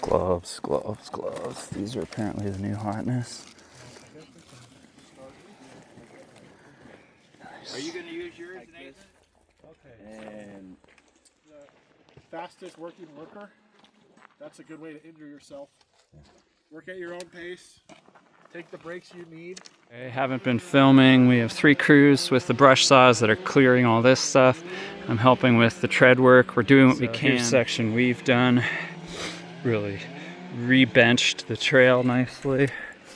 Gloves, gloves, gloves. These are apparently the new hotness. Are you going to use yours, Nathan? Okay. And the fastest working worker, that's a good way to injure yourself. Work at your own pace. Take the breaks you need. I haven't been filming. We have 3 crews with the brush saws that are clearing all this stuff. I'm helping with the tread work. We're doing what we can. Here's a section we've done. Really re-benched the trail nicely.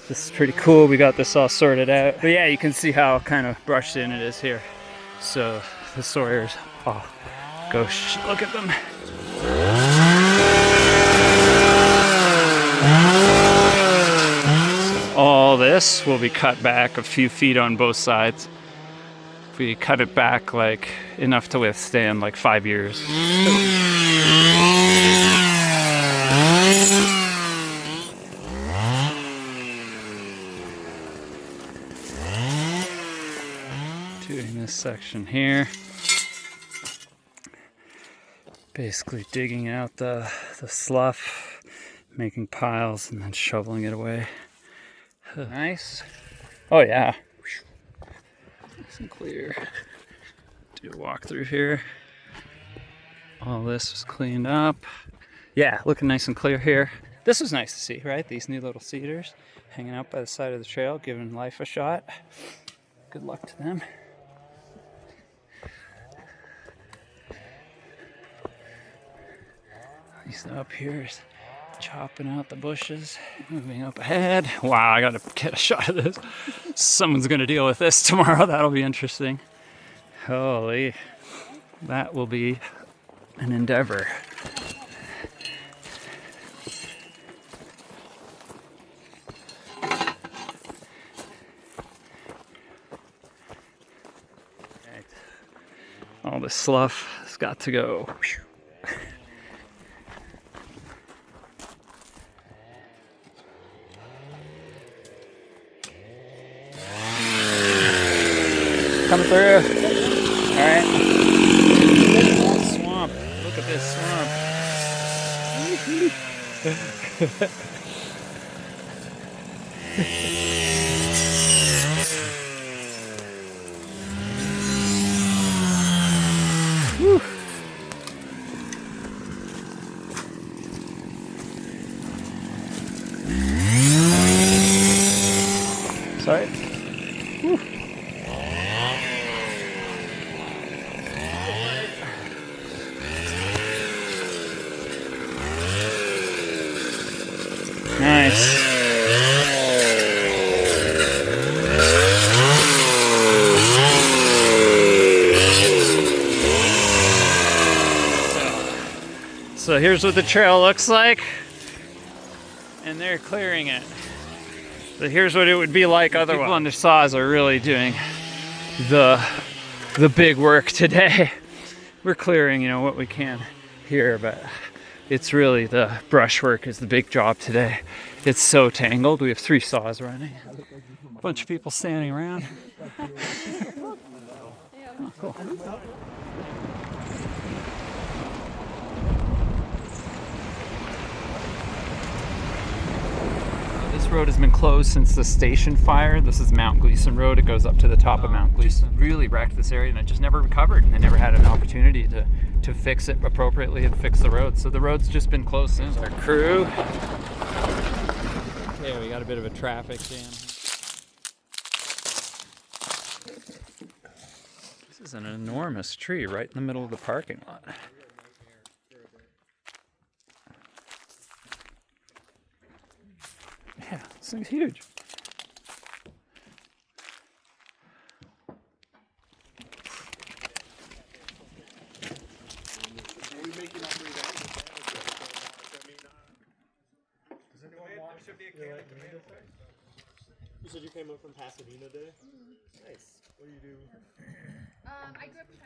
This is pretty cool. We got this all sorted out. But yeah, you can see how kind of brushed in it is here. So the Sawyers, oh gosh, look at them. So all this will be cut back a few feet on both sides. If we cut it back like enough to withstand like 5 years. Doing this section here, basically digging out the slough, making piles, and then shoveling it away. Nice. Oh yeah. Nice and clear. Do a walk through here. All this was cleaned up. Yeah, looking nice and clear here. This was nice to see, right? These new little cedars hanging out by the side of the trail, giving life a shot. Good luck to them. He's up here is chopping out the bushes, moving up ahead. Wow, I gotta get a shot of this. Someone's gonna deal with this tomorrow. That'll be interesting. Holy, that will be an endeavor. All this slough has got to go. Coming through. All right. Swamp. Look at this swamp. Whew. Sorry. Whew. Nice. So here's what the trail looks like, and they're clearing it. So here's what it would be like otherwise. People on the saws are really doing the big work today. We're clearing, you know, what we can here, but it's really the brushwork is the big job today. It's so tangled. We have 3 saws running. A bunch of people standing around. Oh, cool. This road has been closed since the station fire. This is Mount Gleason Road. It goes up to the top of Mount Gleason. Just really wrecked this area, and it just never recovered, and they never had an opportunity to fix it appropriately and fix the road. So the road's just been closed since. Our crew. Okay, we got a bit of a traffic jam. This is an enormous tree right in the middle of the parking lot. Yeah, this thing's huge. You said you came up from Pasadena today? Nice. What do you do? I grew up in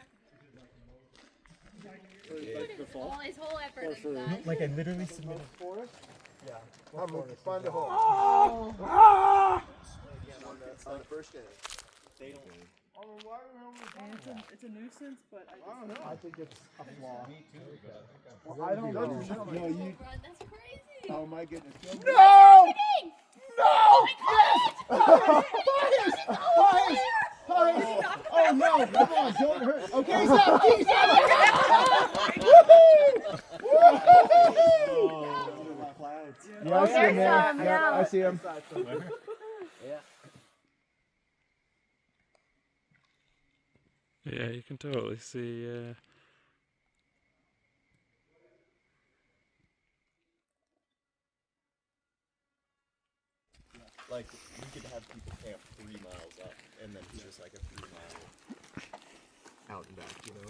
For, like, the fall? all his whole effort Or is for, done. like I literally submitted forest? Yeah. I'm gonna find a hole. On the first day. They don't. And it's a nuisance, but I I don't know. I think it's a flaw. Me too, but Well, I don't know. No, you. That's crazy. Oh my goodness. No! No! Yes! Pius! Pius! Oh no! Come on! Don't hurt. Okay, stop! Yeah, I see him there. Yeah, I see him. Yeah, you can totally see. like we could have people camp 3 miles up, and then it's just like a 3 mile out and back, you know.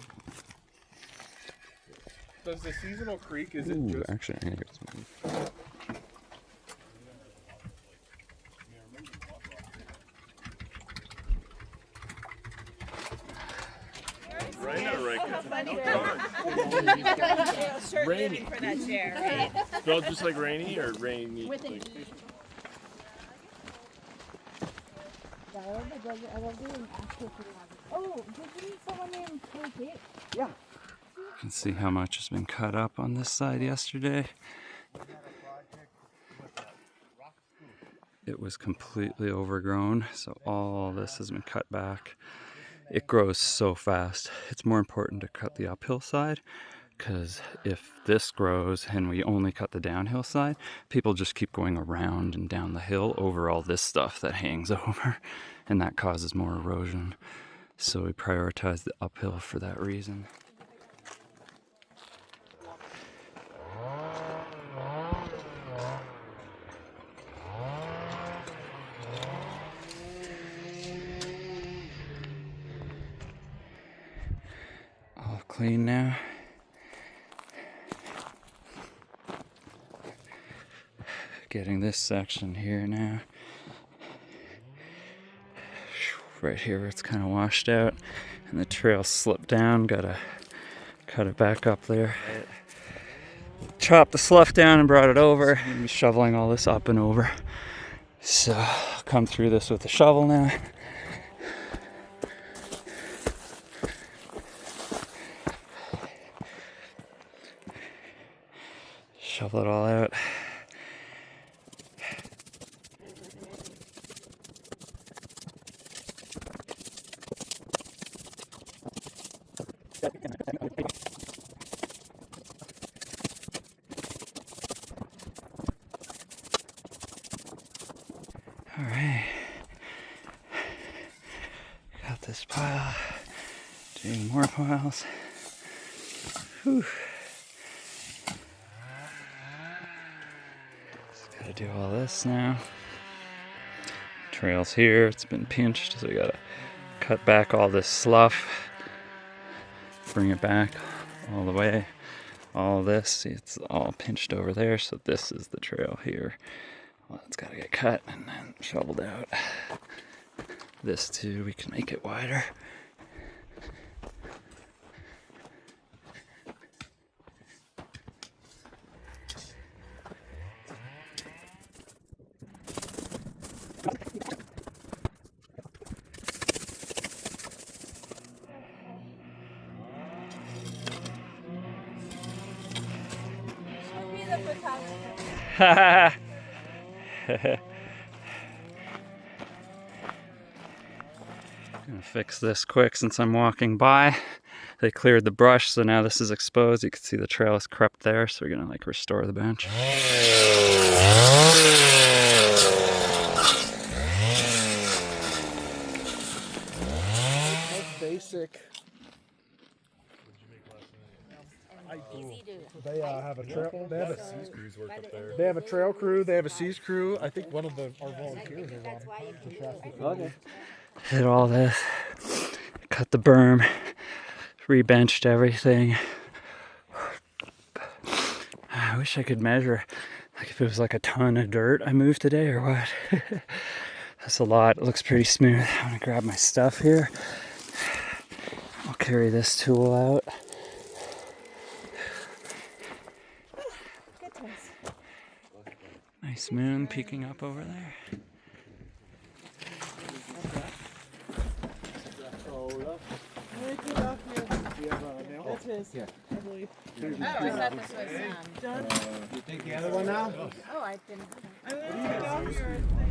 Does the seasonal creek, is it Ooh, just... actually, I think it's moving. Rainy for that chair. Spelled just like rainy or rainy? With an E. Oh, did you meet someone named Kate? You can see how much has been cut up on this side yesterday. It was completely overgrown, so all this has been cut back. It grows so fast. It's more important to cut the uphill side, because if this grows and we only cut the downhill side, people just keep going around and down the hill over all this stuff that hangs over, and that causes more erosion. So we prioritize the uphill for that reason. All clean now. Getting this section here now. Right here where it's kind of washed out and the trail slipped down, gotta cut it back up there. Chopped the slough down and brought it over. I'm gonna be shoveling all this up and over. So I'll come through this with a shovel now. Shovel it all out. All right, got this pile, doing more piles. Whew. Just gotta do all this now. Trail's here, it's been pinched, so we gotta cut back all this slough, bring it back all the way. All this, see, it's all pinched over there, so this is the trail here. Well, it's gotta get cut and then shoveled out. This too, we can make it wider. Gonna fix this quick since I'm walking by. They cleared the brush, so now this is exposed. You can see the trail is crept there, so we're gonna like restore the bench. Most basic. They have a trail. They have a Crews work up there. They have a trail crew. They have a seas crew. I think one of our volunteers is on. Okay. Did all this, cut the berm, re-benched everything. I wish I could measure, like if it was like a ton of dirt I moved today or what. That's a lot. It looks pretty smooth. I'm gonna grab my stuff here. I'll carry this tool out. Nice moon peeking up over there. is. Yeah. I believe. Oh, I thought this was Done. You take the other one now? Oh, I didn't. I'm gonna take off your thing.